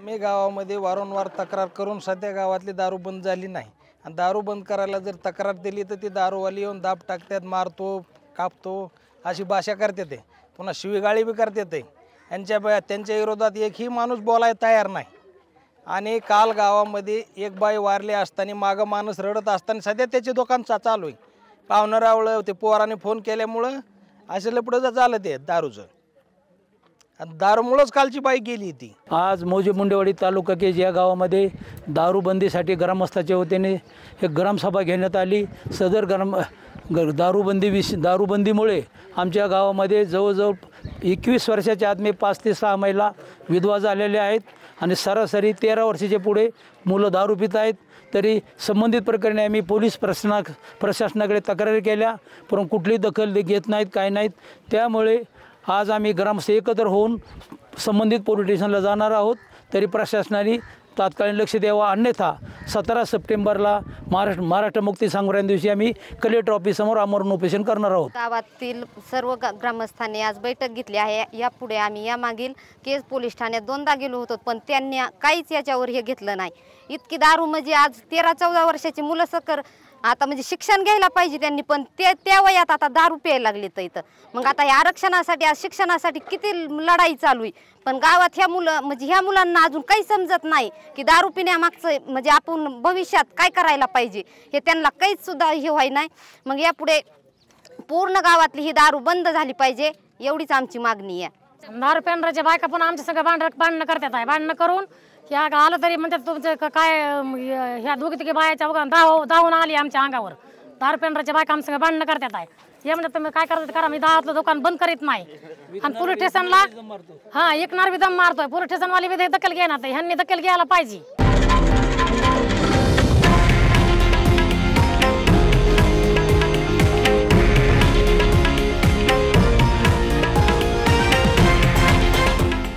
आम्ही गावामध्ये वारंवार तक्रार करून सध्या गावातली दारू बंद झाली नाही आणि दारू बंद करायला जर तक्रार दिली तर ती दारूवाली येऊन दाब टाकतात, मारतो, कापतो अशी भाषा करते ते, पुन्हा शिवीगाळी बी करते ते। त्यांच्या विरोधात एकही माणूस बोलायला तयार नाही। आणि काल गावामध्ये एक बाई वारली असताना मागं माणूस रडत असताना सध्या त्याचे दुकान चालू आहे। पाहुणं रावलं ते पोराने फोन केल्यामुळं असं लपडं झालं ते दारूचं, दारूमुळेच कालची बाई गेली ती। आज मौजे मुंडेवाडी तालुका के या गावामध्ये दारूबंदीसाठी ग्रामस्थाच्या वतीने एक ग्रामसभा घेण्यात आली। सदर दारूबंदीमुळे आमच्या गावामध्ये जवळजवळ 21 वर्षाच्या आत 5 ते 6 महिला विधवा झालेल्या आहेत आणि सरासरी 13 वर्षाचे पुढे मुलं दारू पित आहेत। तरी संबंधित प्रकरणी आम्ही पोलीस प्रशासनाकडे तक्रारी केल्या, परंतु कुठलीही दखल घेत नाहीत, काय नाहीत। त्यामुळे आज आम्ही ग्रामस्थ एकत्र होऊन संबंधित पोलीस स्टेशनला जाणार आहोत। तरी प्रशासनाने तात्कालीन लक्ष द्यावं, अन्यथा 17 सप्टेंबरला महाराष्ट्र मुक्ती संग्राम दिवशी आम्ही कलेक्टर ऑफिससमोर आमरण उपोषण करणार आहोत। गावातील सर्व ग्रामस्थांनी आज बैठक घेतली आहे। यापुढे आम्ही यामागील केज पोलीस ठाण्यात 2दा गेलो होतो, पण त्यांनी काहीच याच्यावर हे घेतलं नाही। इतकी दारू म्हणजे आज 13-14 वर्षाची मुलं सकर आता म्हणजे शिक्षण घ्यायला पाहिजे त्यांनी, पण त्या वयात आता दारू प्यायला लागली तर इथं मग आता या आरक्षणासाठी आज शिक्षणासाठी किती लढाई चालू आहे। पण गावात ह्या मुलांना अजून काही समजत नाही की दारू पिण्यामागचं म्हणजे आपण भविष्यात काय करायला पाहिजे हे त्यांना काहीच सुद्धा हे व्हाय नाही। मग यापुढे पूर्ण गावातली ही दारू बंद झाली पाहिजे, एवढीच आमची मागणी आहे। दारू पिणाऱ्याच्या बायका पण आमच्या सगळं भांडणं करतात आहे। भांडणं करून ह्या आलं तरी म्हणतात तुमचं काय ह्या दोघी बायाच्या बघा धावून आली आमच्या अंगावर। दारू पिणाऱ्याच्या बायका आमच्या सगळं भांडणं करतात आहे। हे म्हणतात तुम्ही काय करतात करा, मी दारातलं दुकान बंद करीत नाही। आणि पोलीस स्टेशनला एक नार दम मारतोय, पोलीस स्टेशनवाली बी दखल घेणार, ह्यांनी दखल घ्यायला पाहिजे।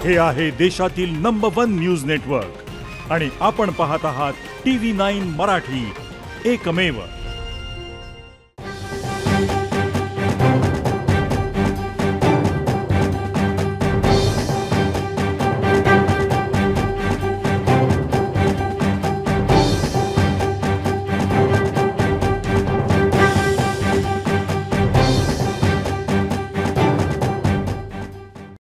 हे आहे देशातील नंबर 1 न्यूज नेटवर्क आणि आपण पाहत आहात TV9 मराठी, एकमेव।